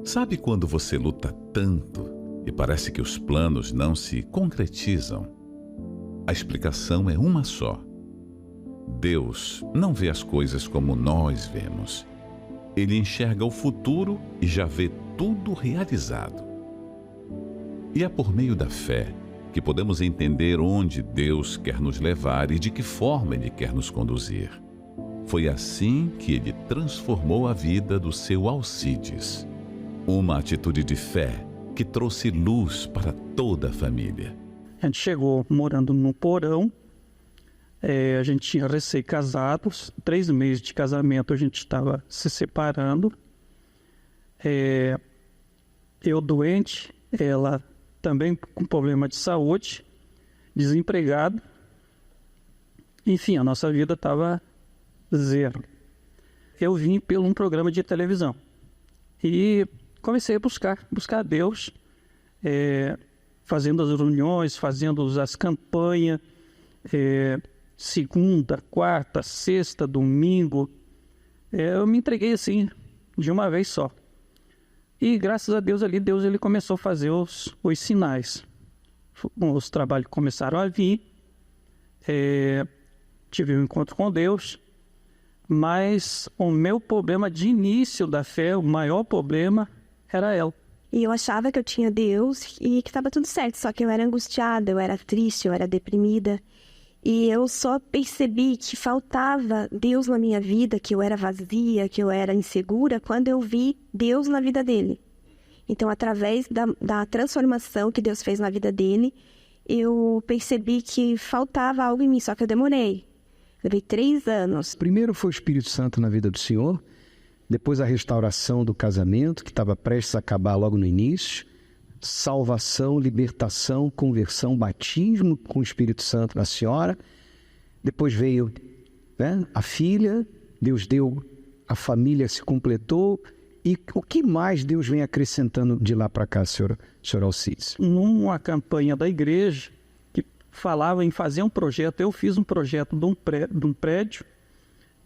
Sabe quando você luta tanto e parece que os planos não se concretizam? A explicação é uma só. Deus não vê as coisas como nós vemos. Ele enxerga o futuro e já vê tudo realizado. E é por meio da fé que podemos entender onde Deus quer nos levar e de que forma Ele quer nos conduzir. Foi assim que Ele transformou a vida do seu Alcides. Uma atitude de fé que trouxe luz para toda a família. A gente chegou morando num porão, a gente tinha recém-casados, 3 meses de casamento a gente estava se separando. Eu doente, ela também com problema de saúde, desempregado. Enfim, a nossa vida estava zero. Eu vim por um programa de televisão e comecei a buscar a Deus, fazendo as reuniões, fazendo as campanhas, segunda, quarta, sexta, domingo. Eu me entreguei assim, de uma vez só. E graças a Deus ali, Deus ele começou a fazer os sinais. Os trabalhos começaram a vir, tive um encontro com Deus, mas o meu problema de início da fé, o maior problema era ela. E eu achava que eu tinha Deus e que estava tudo certo, só que eu era angustiada, eu era triste, eu era deprimida. E eu só percebi que faltava Deus na minha vida, que eu era vazia, que eu era insegura, quando eu vi Deus na vida dele. Então, através da transformação que Deus fez na vida dele, eu percebi que faltava algo em mim, só que eu demorei. Levei 3 anos. Primeiro foi o Espírito Santo na vida do Senhor, depois a restauração do casamento, que estava prestes a acabar logo no início, salvação, libertação, conversão, batismo com o Espírito Santo da senhora. Depois veio, a filha, Deus deu, a família se completou. E o que mais Deus vem acrescentando de lá para cá, senhor Alcides? Numa campanha da igreja que falava em fazer um projeto, eu fiz um projeto de um prédio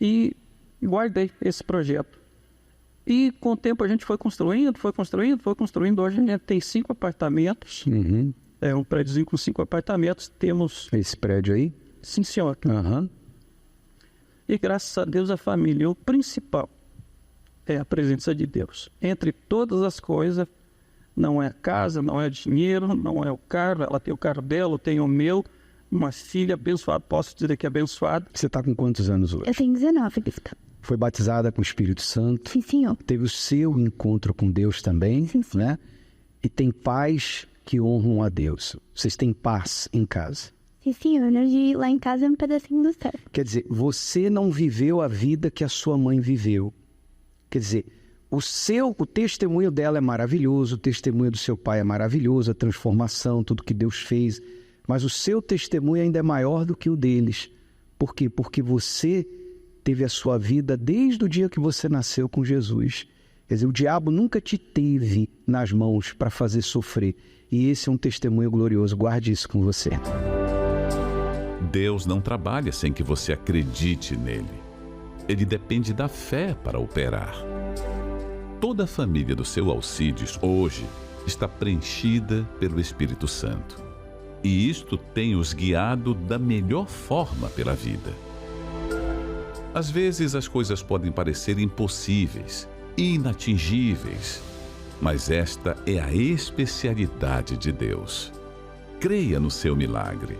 e guardei esse projeto. E com o tempo a gente foi construindo. Hoje a gente tem 5 apartamentos. Uhum. É um prédiozinho com 5 apartamentos. Temos... Esse prédio aí? Sim, senhor. Uhum. E graças a Deus a família, o principal é a presença de Deus. Entre todas as coisas, não é a casa, não é dinheiro, não é o carro. Ela tem o carro dela, eu tenho o meu. Uma filha abençoada, posso dizer que é abençoada. Você está com quantos anos hoje? Eu tenho 19, bispo. Foi batizada com o Espírito Santo. Sim, senhor. Teve o seu encontro com Deus também, sim, sim. né? E tem pais que honram a Deus. Vocês têm paz em casa. Sim, senhor. Hoje lá em casa é um pedacinho do céu. Quer dizer, você não viveu a vida que a sua mãe viveu. Quer dizer, o testemunho dela é maravilhoso, o testemunho do seu pai é maravilhoso, a transformação, tudo que Deus fez. Mas o seu testemunho ainda é maior do que o deles. Por quê? Porque você teve a sua vida desde o dia que você nasceu com Jesus. Quer dizer, o diabo nunca te teve nas mãos para fazer sofrer. E esse é um testemunho glorioso. Guarde isso com você. Deus não trabalha sem que você acredite nele. Ele depende da fé para operar. Toda a família do seu Alcides hoje está preenchida pelo Espírito Santo. E isto tem os guiado da melhor forma pela vida. Às vezes as coisas podem parecer impossíveis, inatingíveis, mas esta é a especialidade de Deus. Creia no seu milagre.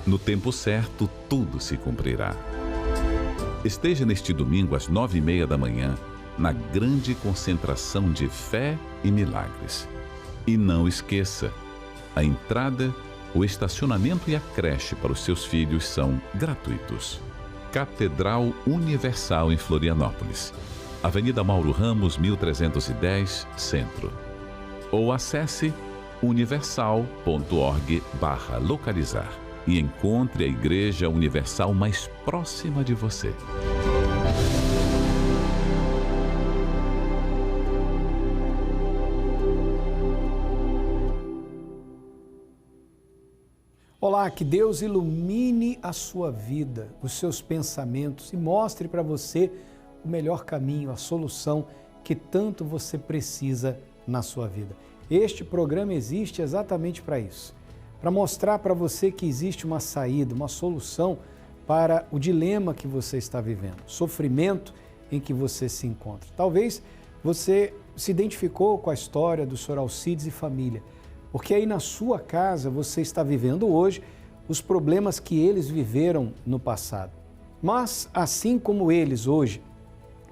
No tempo certo, tudo se cumprirá. Esteja neste domingo às 9h30 da manhã, na grande concentração de fé e milagres. E não esqueça, a entrada, o estacionamento e a creche para os seus filhos são gratuitos. Catedral Universal em Florianópolis, Avenida Mauro Ramos, 1310, Centro. Ou acesse universal.org/localizar e encontre a Igreja Universal mais próxima de você. Olá, que Deus ilumine a sua vida, os seus pensamentos e mostre para você o melhor caminho, a solução que tanto você precisa na sua vida. Este programa existe exatamente para isso, para mostrar para você que existe uma saída, uma solução para o dilema que você está vivendo, sofrimento em que você se encontra. Talvez você se identificou com a história do Sr. Alcides e família, porque aí na sua casa você está vivendo hoje os problemas que eles viveram no passado. Mas assim como eles hoje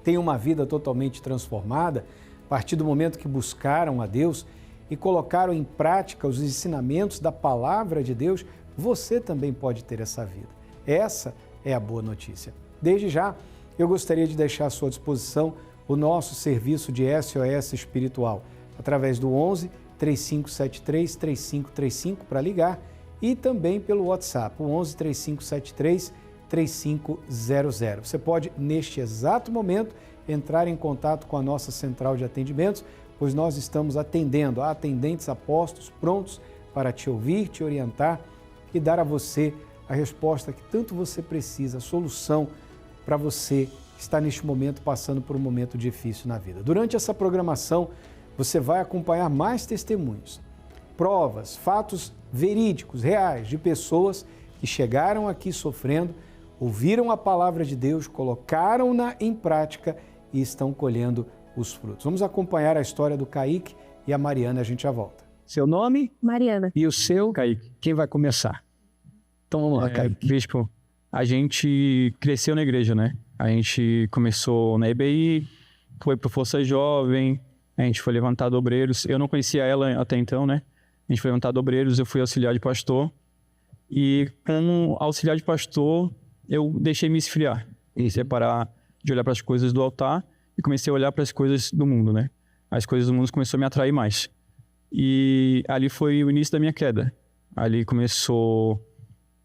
têm uma vida totalmente transformada, a partir do momento que buscaram a Deus e colocaram em prática os ensinamentos da palavra de Deus, você também pode ter essa vida. Essa é a boa notícia. Desde já, eu gostaria de deixar à sua disposição o nosso serviço de SOS espiritual, através do 11 3573 3535 para ligar e também pelo WhatsApp, o 11 3573 3500. Você pode, neste exato momento, entrar em contato com a nossa central de atendimentos, pois nós estamos atendendo a atendentes apostos prontos para te ouvir, te orientar e dar a você a resposta que tanto você precisa, a solução para você que está neste momento passando por um momento difícil na vida. Durante essa programação, você vai acompanhar mais testemunhos, provas, fatos verídicos, reais, de pessoas que chegaram aqui sofrendo, ouviram a palavra de Deus, colocaram-na em prática e estão colhendo os frutos. Vamos acompanhar a história do Kaique e a Mariana, a gente já volta. Seu nome? Mariana. E o seu? Kaique. Quem vai começar? Então vamos lá, Kaique. Bispo, a gente cresceu na igreja, né? A gente começou na EBI, foi pro Força Jovem, a gente foi levantado obreiros. Eu não conhecia ela até então, né? A gente foi levantado obreiros, eu fui auxiliar de pastor. E como auxiliar de pastor, eu deixei me esfriar. Comecei a parar de olhar para as coisas do altar e comecei a olhar para as coisas do mundo, né? As coisas do mundo começaram a me atrair mais. E ali foi o início da minha queda. Ali começou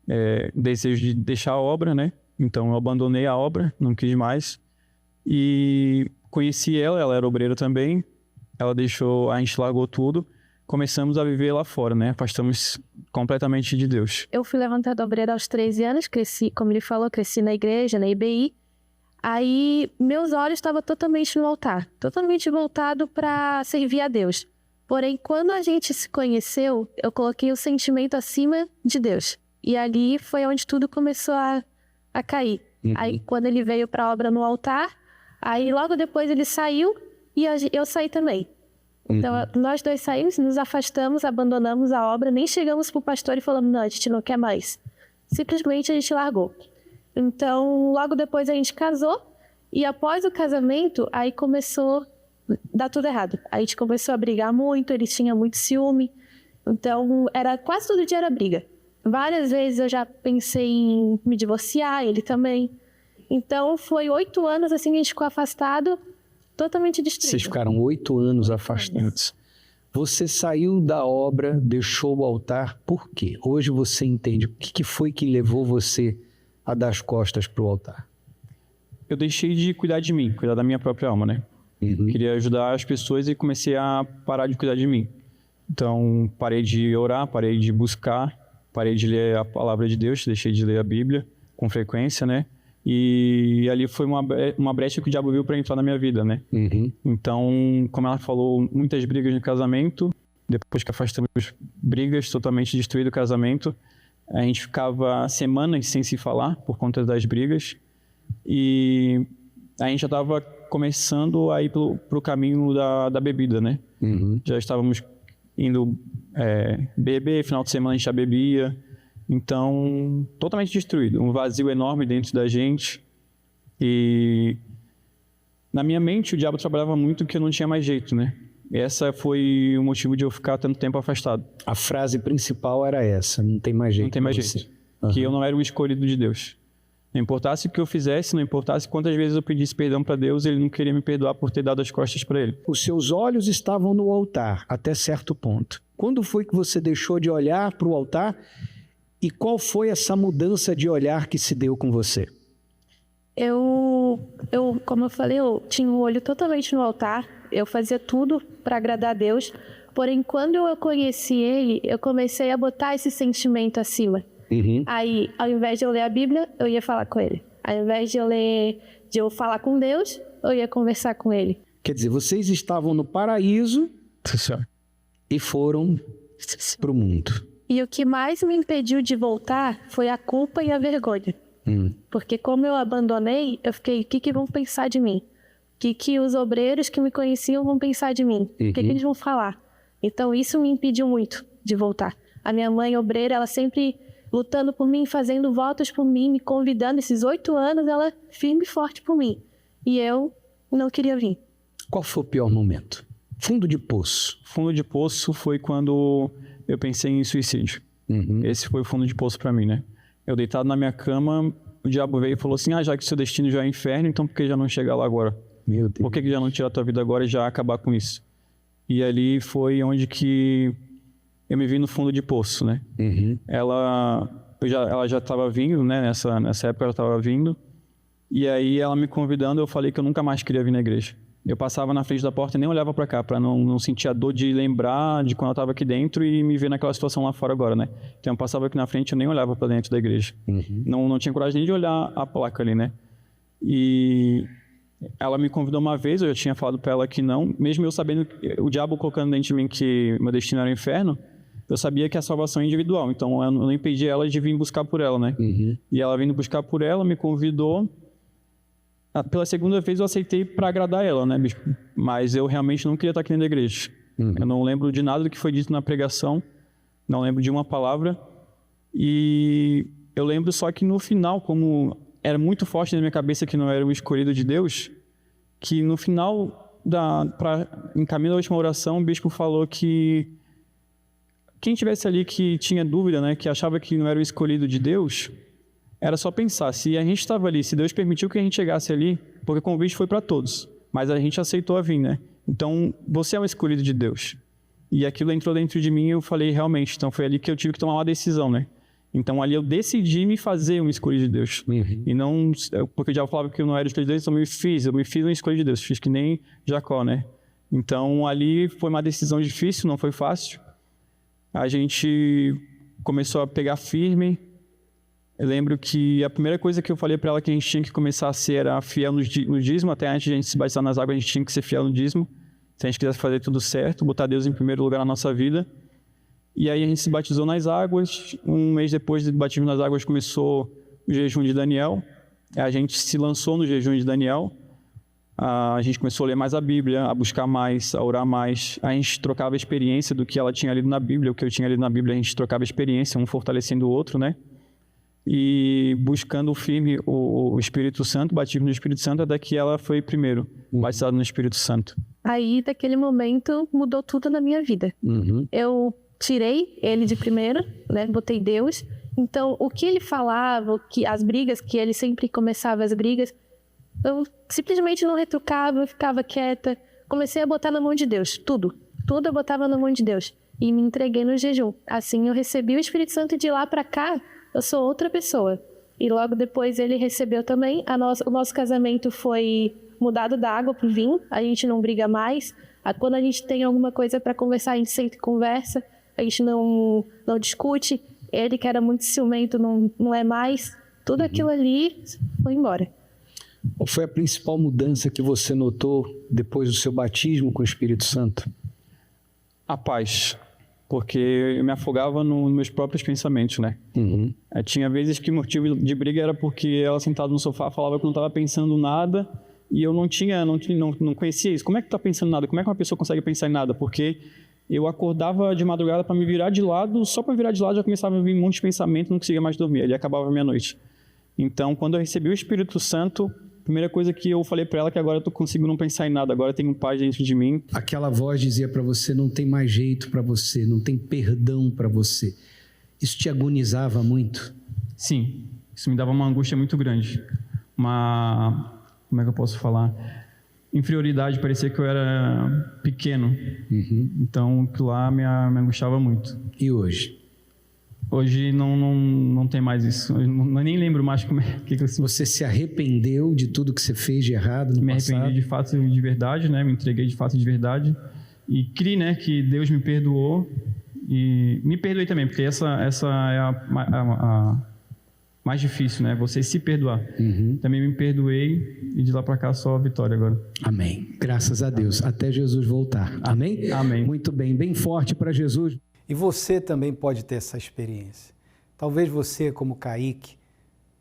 o desejo de deixar a obra, né? Então eu abandonei a obra, não quis mais. E conheci ela era obreira também. Ela deixou, a gente largou tudo. Começamos a viver lá fora, né? Afastamos completamente de Deus. Eu fui levantada obreira aos 13 anos, cresci, como ele falou, cresci na igreja, na IBI. Aí meus olhos estavam totalmente no altar, totalmente voltado para servir a Deus. Porém, quando a gente se conheceu, eu coloquei o sentimento acima de Deus. E ali foi onde tudo começou a cair. Aí quando ele veio para a obra no altar, aí logo depois ele saiu e eu saí também. Então, nós dois saímos, nos afastamos, abandonamos a obra, nem chegamos pro pastor e falamos, não, a gente não quer mais. Simplesmente a gente largou. Então, logo depois a gente casou e após o casamento, aí começou a dar tudo errado. A gente começou a brigar muito, ele tinha muito ciúme. Então, quase todo dia era briga. Várias vezes eu já pensei em me divorciar, ele também. Então, foi 8 anos assim que a gente ficou afastado, totalmente destruído. Vocês ficaram 8 anos afastados. Você saiu da obra, deixou o altar, por quê? Hoje você entende o que foi que levou você a dar as costas para o altar? Eu deixei de cuidar de mim, cuidar da minha própria alma, né? Queria ajudar as pessoas e comecei a parar de cuidar de mim. Então, parei de orar, parei de buscar, parei de ler a palavra de Deus, deixei de ler a Bíblia com frequência, né? E ali foi uma brecha que o diabo viu para entrar na minha vida, né? Então, como ela falou, muitas brigas no casamento. Depois que afastamos brigas, totalmente destruído o casamento. A gente ficava semanas sem se falar por conta das brigas. E a gente já estava começando a ir pro caminho da bebida, né? Já estávamos indo beber, final de semana a gente já bebia. Então, totalmente destruído. Um vazio enorme dentro da gente. E na minha mente, o diabo trabalhava muito que eu não tinha mais jeito, né? Essa foi o motivo de eu ficar tanto tempo afastado. A frase principal era essa, não tem mais jeito. Não tem mais jeito. Que eu não era o escolhido de Deus. Não importasse o que eu fizesse, não importasse quantas vezes eu pedisse perdão para Deus, ele não queria me perdoar por ter dado as costas para ele. Os seus olhos estavam no altar, até certo ponto. Quando foi que você deixou de olhar para o altar? E qual foi essa mudança de olhar que se deu com você? Como eu falei, eu tinha o olho totalmente no altar. Eu fazia tudo para agradar a Deus. Porém, quando eu conheci ele, eu comecei a botar esse sentimento acima. Aí, ao invés de eu ler a Bíblia, eu ia falar com ele. Ao invés de eu falar com Deus, eu ia conversar com ele. Quer dizer, vocês estavam no paraíso E foram para o mundo. E o que mais me impediu de voltar foi a culpa e a vergonha. Porque como eu abandonei, eu fiquei, o que vão pensar de mim? O que os obreiros que me conheciam vão pensar de mim? O que eles vão falar? Então isso me impediu muito de voltar. A minha mãe obreira, ela sempre lutando por mim, fazendo votos por mim, me convidando. Esses 8 anos, ela firme e forte por mim. E eu não queria vir. Qual foi o pior momento? Fundo de poço. Fundo de poço foi quando eu pensei em suicídio. Esse foi o fundo de poço para mim, né? Eu deitado na minha cama, o diabo veio e falou assim, já que seu destino já é inferno, então por que já não chegar lá agora? Meu Deus. Por que já não tirar a tua vida agora e já acabar com isso? E ali foi onde que eu me vi no fundo de poço, né? Ela já estava vindo, né? Nessa época ela estava vindo. E aí ela me convidando, eu falei que eu nunca mais queria vir na igreja. Eu passava na frente da porta e nem olhava para cá, para não sentir a dor de lembrar de quando eu estava aqui dentro e me ver naquela situação lá fora agora, né? Então eu passava aqui na frente e eu nem olhava para dentro da igreja. Não tinha coragem nem de olhar a placa ali, né? E ela me convidou uma vez, eu já tinha falado para ela que não, mesmo eu sabendo, o diabo colocando dentro de mim que meu destino era o inferno, eu sabia que a salvação é individual, então eu não impedi ela de vir buscar por ela, né? E ela vindo buscar por ela, me convidou. Pela segunda vez eu aceitei para agradar ela, né, bispo? Mas eu realmente não queria estar aqui dentro da igreja. Eu não lembro de nada do que foi dito na pregação, não lembro de uma palavra. E eu lembro só que no final, como era muito forte na minha cabeça que não era o escolhido de Deus, que no final, em caminho da última oração, o bispo falou que quem tivesse ali que tinha dúvida, né, que achava que não era o escolhido de Deus, era só pensar, se a gente estava ali, se Deus permitiu que a gente chegasse ali, porque o convite foi para todos, mas a gente aceitou a vir, né? Então, você é um escolhido de Deus. E aquilo entrou dentro de mim e eu falei, realmente, então foi ali que eu tive que tomar uma decisão, né? Então, ali eu decidi me fazer um escolhido de Deus. E não, porque o diabo falava que eu não era escolhido de Deus, então eu me fiz um escolhido de Deus, fiz que nem Jacó, né? Então, ali foi uma decisão difícil, não foi fácil. A gente começou a pegar firme. Eu lembro que a primeira coisa que eu falei para ela que a gente tinha que começar a ser era fiel no dízimo. Até antes de a gente se batizar nas águas, a gente tinha que ser fiel no dízimo. Se a gente quisesse fazer tudo certo, botar Deus em primeiro lugar na nossa vida. E aí a gente se batizou nas águas. Um mês depois do batismo nas águas começou o jejum de Daniel. A gente se lançou no jejum de Daniel. A gente começou a ler mais a Bíblia, a buscar mais, a orar mais. A gente trocava a experiência do que ela tinha lido na Bíblia, o que eu tinha lido na Bíblia, a gente trocava a experiência, um fortalecendo o outro, né? E buscando firme o Espírito Santo, batismo no Espírito Santo, até que ela foi primeiro batizada no Espírito Santo. Aí, daquele momento, mudou tudo na minha vida. Eu tirei ele de primeiro, né? Botei Deus. Então, o que ele falava, as brigas, que ele sempre começava as brigas, eu simplesmente não retrucava, eu ficava quieta. Comecei a botar na mão de Deus, tudo. Tudo eu botava na mão de Deus. E me entreguei no jejum. Assim, eu recebi o Espírito Santo e de lá para cá, eu sou outra pessoa. E logo depois ele recebeu também. O nosso casamento foi mudado da água para o vinho. A gente não briga mais. Quando a gente tem alguma coisa para conversar, a gente senta e conversa. A gente não discute. Ele, que era muito ciumento, não é mais. Tudo aquilo ali foi embora. Qual foi a principal mudança que você notou depois do seu batismo com o Espírito Santo? A paz. Porque eu me afogava nos meus próprios pensamentos, né? Tinha vezes que o motivo de briga era porque ela sentada no sofá falava que não estava pensando nada e eu não conhecia isso. Como é que tá pensando nada? Como é que uma pessoa consegue pensar em nada? Porque eu acordava de madrugada para me virar de lado, só para virar de lado já começava a vir um monte de pensamento, não conseguia mais dormir, ali acabava a meia-noite. Então, quando eu recebi o Espírito Santo, a primeira coisa que eu falei para ela é que agora eu consigo não pensar em nada, agora eu tenho paz dentro de mim. Aquela voz dizia para você, não tem mais jeito para você, não tem perdão para você. Isso te agonizava muito? Sim, isso me dava uma angústia muito grande. Como é que eu posso falar? Inferioridade, parecia que eu era pequeno. Então, aquilo lá me angustiava muito. E hoje? Hoje não tem mais isso. Eu nem lembro mais como é que eu... Você se arrependeu de tudo que você fez de errado no passado? Me arrependi de fato de verdade, né? Me entreguei de fato de verdade. E criei, né, que Deus me perdoou. E me perdoei também, porque essa é mais difícil, né? Você se perdoar. Também me perdoei e de lá para cá só a vitória agora. Amém. Graças a Deus. Até Jesus voltar. Amém? Amém. Muito bem. Bem forte para Jesus. E você também pode ter essa experiência. Talvez você, como Kaique,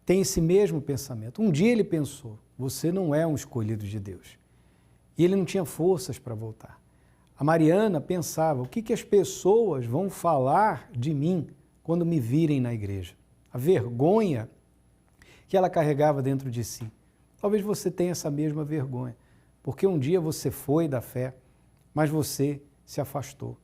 tenha esse mesmo pensamento. Um dia ele pensou, você não é um escolhido de Deus. E ele não tinha forças para voltar. A Mariana pensava, o que as pessoas vão falar de mim quando me virem na igreja? A vergonha que ela carregava dentro de si. Talvez você tenha essa mesma vergonha, porque um dia você foi da fé, mas você se afastou.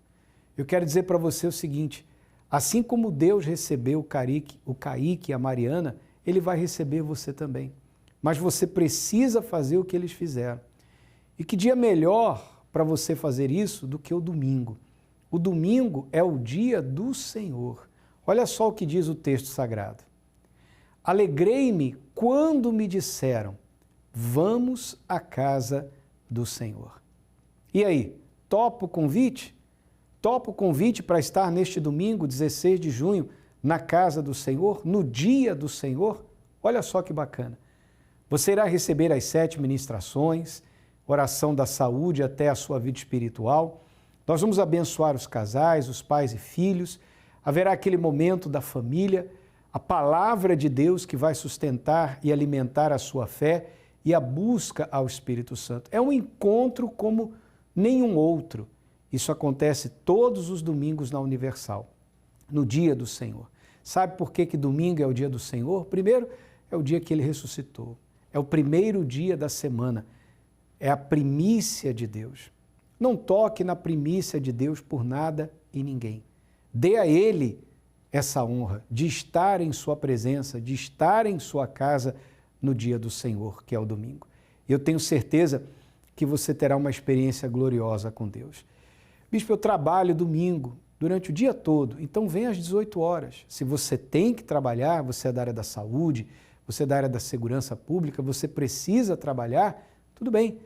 Eu quero dizer para você o seguinte, assim como Deus recebeu o Kaique e a Mariana, Ele vai receber você também. Mas você precisa fazer o que eles fizeram. E que dia melhor para você fazer isso do que o domingo? O domingo é o dia do Senhor. Olha só o que diz o texto sagrado. Alegrei-me quando me disseram, vamos à casa do Senhor. E aí, topa o convite? Topa o convite para estar neste domingo, 16 de junho, na casa do Senhor, no dia do Senhor? Olha só que bacana. Você irá receber as 7 ministrações, oração da saúde até a sua vida espiritual. Nós vamos abençoar os casais, os pais e filhos. Haverá aquele momento da família, a palavra de Deus que vai sustentar e alimentar a sua fé e a busca ao Espírito Santo. É um encontro como nenhum outro. Isso acontece todos os domingos na Universal, no dia do Senhor. Sabe por que domingo é o dia do Senhor? Primeiro, é o dia que Ele ressuscitou. É o primeiro dia da semana. É a primícia de Deus. Não toque na primícia de Deus por nada e ninguém. Dê a Ele essa honra de estar em sua presença, de estar em sua casa no dia do Senhor, que é o domingo. Eu tenho certeza que você terá uma experiência gloriosa com Deus. Bispo, eu trabalho domingo, durante o dia todo, então vem às 18 horas. Se você tem que trabalhar, você é da área da saúde, você é da área da segurança pública, você precisa trabalhar, tudo bem.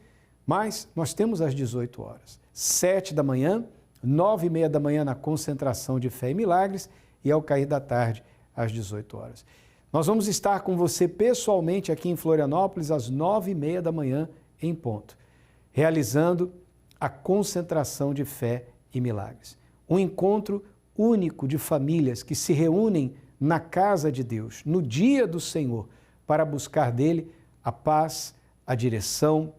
Mas nós temos às 18 horas, 7 da manhã, 9h30 da manhã na concentração de fé e milagres e ao cair da tarde, às 18 horas. Nós vamos estar com você pessoalmente aqui em Florianópolis às 9h30 da manhã em ponto, realizando a concentração de fé e milagres. Um encontro único de famílias que se reúnem na casa de Deus, no dia do Senhor, para buscar dele a paz, a direção,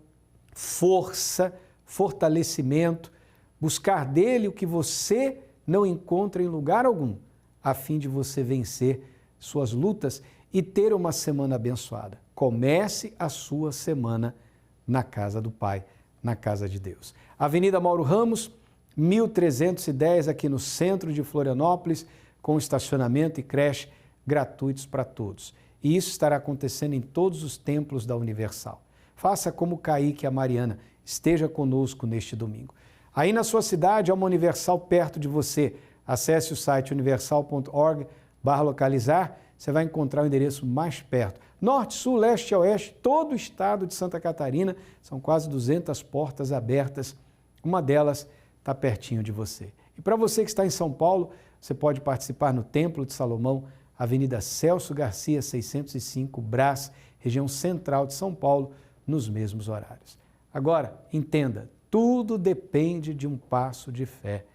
força, fortalecimento, buscar dele o que você não encontra em lugar algum, a fim de você vencer suas lutas e ter uma semana abençoada. Comece a sua semana na casa do Pai, na casa de Deus. Avenida Mauro Ramos, 1310, aqui no centro de Florianópolis, com estacionamento e creche gratuitos para todos. E isso estará acontecendo em todos os templos da Universal. Faça como o Kaique e a Mariana, esteja conosco neste domingo. Aí na sua cidade há uma Universal perto de você. Acesse o site universal.org/localizar, você vai encontrar o endereço mais perto. Norte, sul, leste e oeste, todo o estado de Santa Catarina, são quase 200 portas abertas, uma delas está pertinho de você. E para você que está em São Paulo, você pode participar no Templo de Salomão, Avenida Celso Garcia, 605, Brás, região central de São Paulo, nos mesmos horários. Agora, entenda, tudo depende de um passo de fé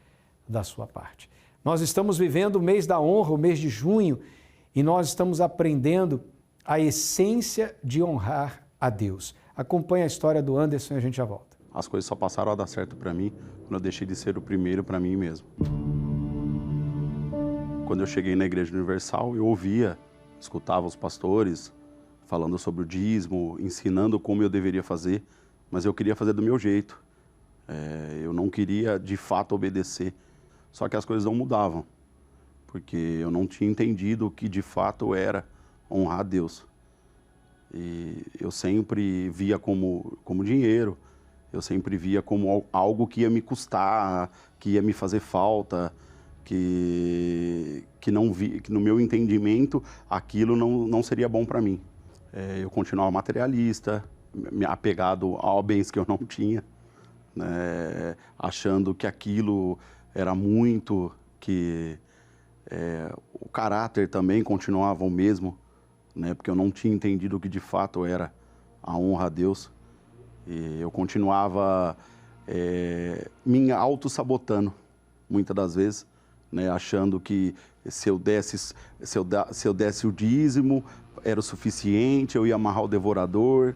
da sua parte. Nós estamos vivendo o mês da honra, o mês de junho, e nós estamos aprendendo a essência de honrar a Deus. Acompanhe a história do Anderson e a gente já volta. As coisas só passaram a dar certo para mim quando eu deixei de ser o primeiro para mim mesmo. Quando eu cheguei na Igreja Universal, eu ouvia, escutava os pastores falando sobre o dízimo, ensinando como eu deveria fazer, mas eu queria fazer do meu jeito. Eu não queria, de fato, obedecer. Só que as coisas não mudavam, porque eu não tinha entendido o que, de fato, era honrar a Deus. E eu sempre via como dinheiro, eu sempre via como algo que ia me custar, que ia me fazer falta, que no meu entendimento aquilo não seria bom para mim. Eu continuava materialista, apegado a bens que eu não tinha, achando que aquilo era muito, que o caráter também continuava o mesmo, né? Porque eu não tinha entendido o que de fato era a honra a Deus. E eu continuava me auto-sabotando, muitas das vezes, né? Achando que se eu desse o dízimo, era o suficiente, eu ia amarrar o devorador.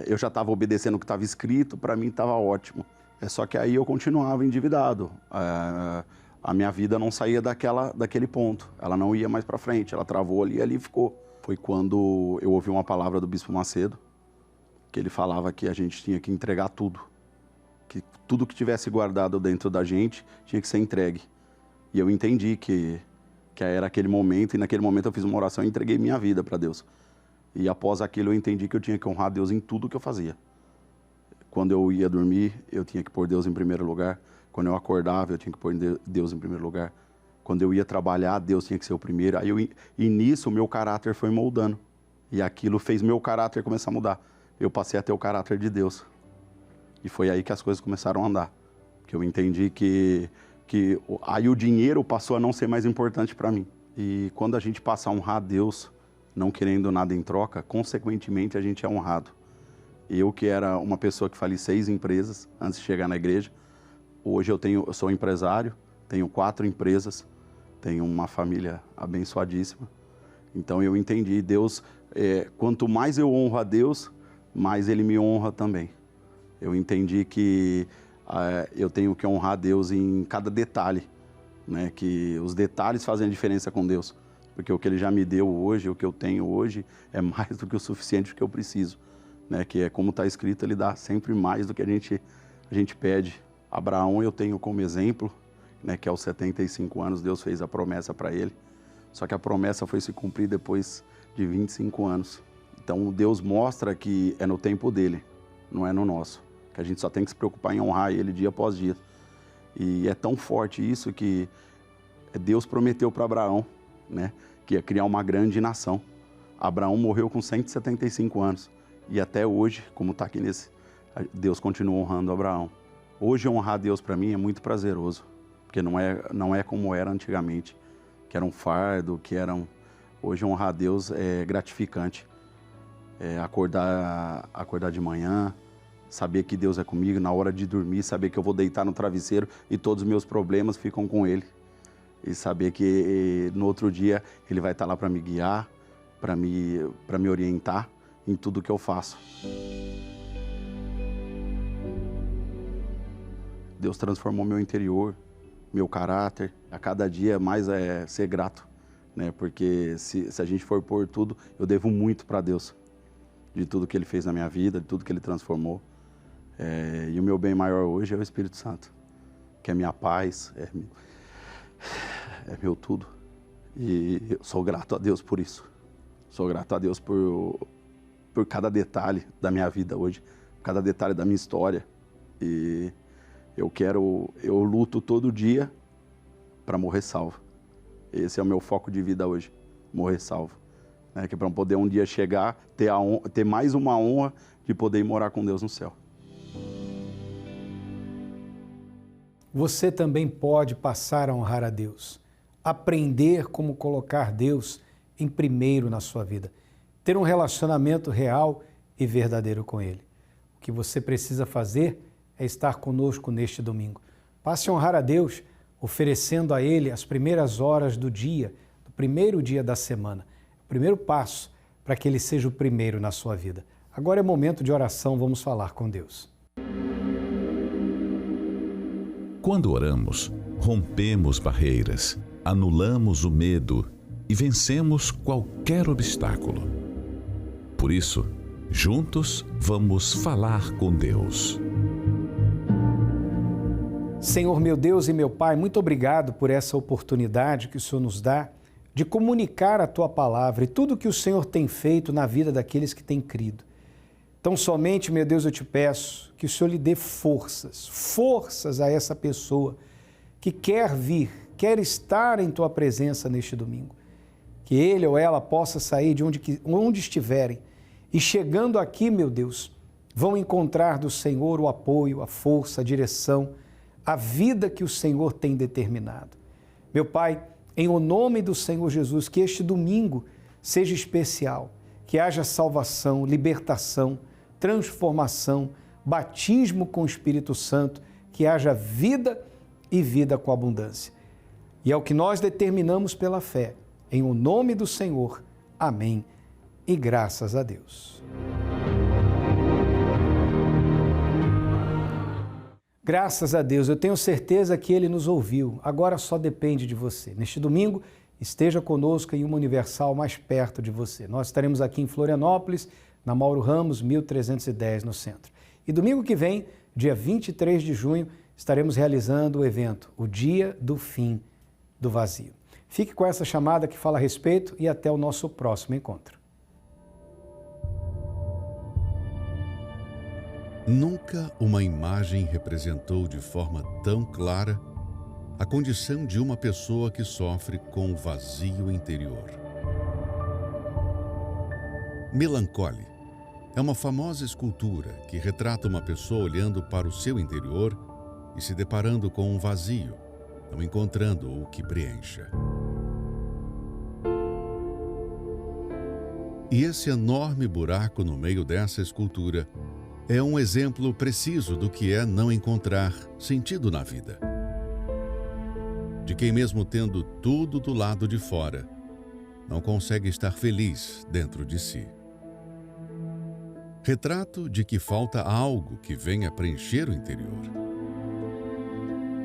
Eu já estava obedecendo o que estava escrito, para mim estava ótimo. Só que aí eu continuava endividado. A minha vida não saía daquele ponto. Ela não ia mais para frente, ela travou ali e ali ficou. Foi quando eu ouvi uma palavra do Bispo Macedo, que ele falava que a gente tinha que entregar tudo. Que tudo que tivesse guardado dentro da gente tinha que ser entregue. E eu entendi que era aquele momento, e naquele momento eu fiz uma oração e entreguei minha vida para Deus. E após aquilo eu entendi que eu tinha que honrar Deus em tudo que eu fazia. Quando eu ia dormir, eu tinha que pôr Deus em primeiro lugar. Quando eu acordava, eu tinha que pôr Deus em primeiro lugar. Quando eu ia trabalhar, Deus tinha que ser o primeiro. E nisso o meu caráter foi moldando. E aquilo fez meu caráter começar a mudar. Eu passei a ter o caráter de Deus. E foi aí que as coisas começaram a andar. Que eu entendi que aí o dinheiro passou a não ser mais importante para mim. E quando a gente passa a honrar a Deus, não querendo nada em troca, consequentemente a gente é honrado. Eu que era uma pessoa que fali 6 empresas antes de chegar na igreja, hoje eu sou empresário, tenho 4 empresas, tenho uma família abençoadíssima. Então eu entendi, Deus, quanto mais eu honro a Deus, mais Ele me honra também. Eu entendi que eu tenho que honrar a Deus em cada detalhe, né? Que os detalhes fazem a diferença com Deus. Porque o que Ele já me deu hoje, o que eu tenho hoje, é mais do que o suficiente que eu preciso. Né? Que é como está escrito, Ele dá sempre mais do que a gente pede. Abraão eu tenho como exemplo, né? Que aos 75 anos Deus fez a promessa para ele. Só que a promessa foi se cumprir depois de 25 anos. Então Deus mostra que é no tempo dele, não é no nosso. Que a gente só tem que se preocupar em honrar Ele dia após dia. E é tão forte isso que Deus prometeu para Abraão, né? Que ia criar uma grande nação. Abraão morreu com 175 anos. E até hoje, como está aqui Deus continua honrando Abraão. Hoje honrar Deus para mim é muito prazeroso. Porque não é como era antigamente. Que era um fardo, Hoje honrar Deus é gratificante. Acordar de manhã, saber que Deus é comigo, na hora de dormir, saber que eu vou deitar no travesseiro e todos os meus problemas ficam com Ele. E saber que no outro dia Ele vai estar lá para me guiar, para me orientar em tudo que eu faço. Deus transformou meu interior, meu caráter. A cada dia mais é ser grato, né? Porque se a gente for pôr tudo, eu devo muito para Deus. De tudo que Ele fez na minha vida, de tudo que Ele transformou. E o meu bem maior hoje é o Espírito Santo, que é minha paz, é meu tudo. E eu sou grato a Deus por isso. Sou grato a Deus por cada detalhe da minha vida hoje, cada detalhe da minha história. E eu luto todo dia para morrer salvo. Esse é o meu foco de vida hoje, morrer salvo. Que é para poder um dia chegar, ter mais uma honra de poder ir morar com Deus no céu. Você também pode passar a honrar a Deus, aprender como colocar Deus em primeiro na sua vida, ter um relacionamento real e verdadeiro com Ele. O que você precisa fazer é estar conosco neste domingo. Passe a honrar a Deus, oferecendo a Ele as primeiras horas do dia, do primeiro dia da semana. O primeiro passo para que Ele seja o primeiro na sua vida. Agora é momento de oração, vamos falar com Deus. Quando oramos, rompemos barreiras, anulamos o medo e vencemos qualquer obstáculo. Por isso, juntos vamos falar com Deus. Senhor meu Deus e meu Pai, muito obrigado por essa oportunidade que o Senhor nos dá de comunicar a Tua palavra e tudo que o Senhor tem feito na vida daqueles que têm crido. Então, somente, meu Deus, eu te peço que o Senhor lhe dê forças a essa pessoa que quer vir, quer estar em Tua presença neste domingo. Que ele ou ela possa sair de onde estiverem e chegando aqui, meu Deus, vão encontrar do Senhor o apoio, a força, a direção, a vida que o Senhor tem determinado. Meu Pai, em o nome do Senhor Jesus, que este domingo seja especial, que haja salvação, libertação, transformação, batismo com o Espírito Santo, que haja vida e vida com abundância. E é o que nós determinamos pela fé, em o nome do Senhor. Amém. E graças a Deus. Graças a Deus, eu tenho certeza que Ele nos ouviu. Agora só depende de você. Neste domingo, esteja conosco em uma Universal mais perto de você. Nós estaremos aqui em Florianópolis, na Mauro Ramos, 1310, no centro. E domingo que vem, dia 23 de junho, estaremos realizando o evento, o Dia do Fim do Vazio. Fique com essa chamada que fala a respeito e até o nosso próximo encontro. Nunca uma imagem representou de forma tão clara a condição de uma pessoa que sofre com vazio interior. Melancholy é uma famosa escultura que retrata uma pessoa olhando para o seu interior e se deparando com um vazio, não encontrando o que preencha. E esse enorme buraco no meio dessa escultura é um exemplo preciso do que é não encontrar sentido na vida. De quem, mesmo tendo tudo do lado de fora, não consegue estar feliz dentro de si. Retrato de que falta algo que venha preencher o interior.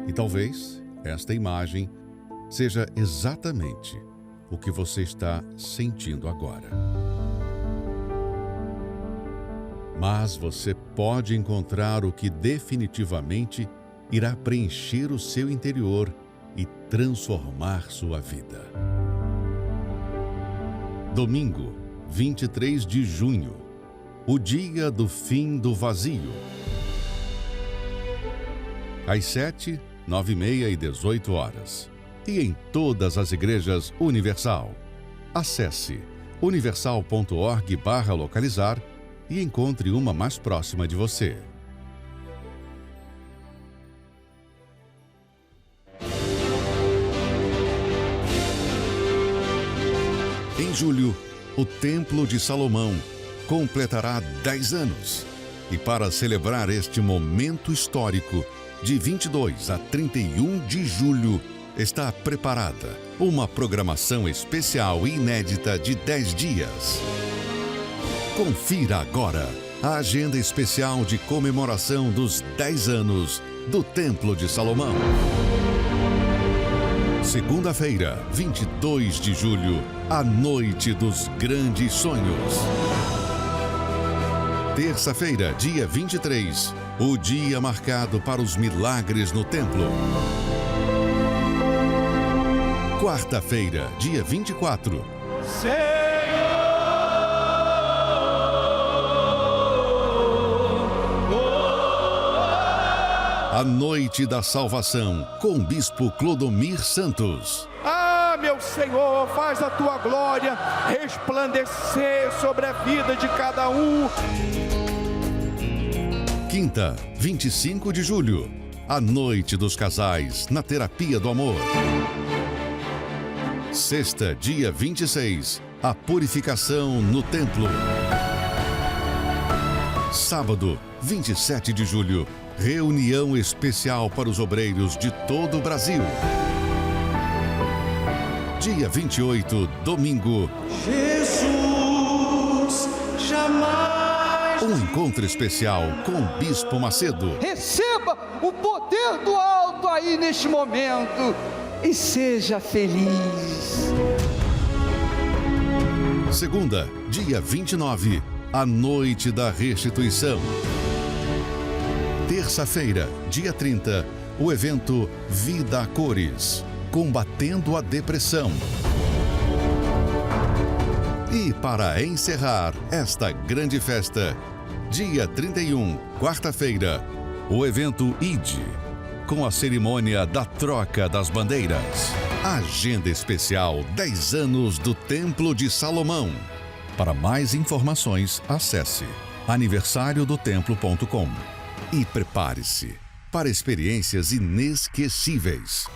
E talvez esta imagem seja exatamente o que você está sentindo agora. Mas você pode encontrar o que definitivamente irá preencher o seu interior e transformar sua vida. Domingo, 23 de junho, o dia do fim do vazio. Às 7, 9h30 e 18 horas. E em todas as igrejas Universal. Acesse universal.org/localizar e encontre uma mais próxima de você. Em julho, o Templo de Salomão completará 10 anos. E para celebrar este momento histórico, de 22 a 31 de julho, está preparada uma programação especial e inédita de 10 dias. Confira agora a agenda especial de comemoração dos 10 anos do Templo de Salomão. Segunda-feira, 22 de julho, a Noite dos Grandes Sonhos. Terça-feira, dia 23, o dia marcado para os milagres no templo. Quarta-feira, dia 24. A Noite da Salvação, com o Bispo Clodomir Santos. Ah, meu Senhor, faz a tua glória resplandecer sobre a vida de cada um. Quinta, 25 de julho, a Noite dos Casais, na Terapia do Amor. Sexta, dia 26, a Purificação no Templo. Sábado, 27 de julho, reunião especial para os obreiros de todo o Brasil. Dia 28, domingo. Jesus, jamais. Um encontro especial com o Bispo Macedo. Receba o poder do alto aí neste momento e seja feliz. Segunda, dia 29, a Noite da Restituição. Terça-feira, dia 30, o evento Vida a Cores, combatendo a depressão. E para encerrar esta grande festa, dia 31, quarta-feira, o evento ID, com a cerimônia da troca das bandeiras. Agenda especial 10 anos do Templo de Salomão. Para mais informações, acesse aniversariodotemplo.com. E prepare-se para experiências inesquecíveis.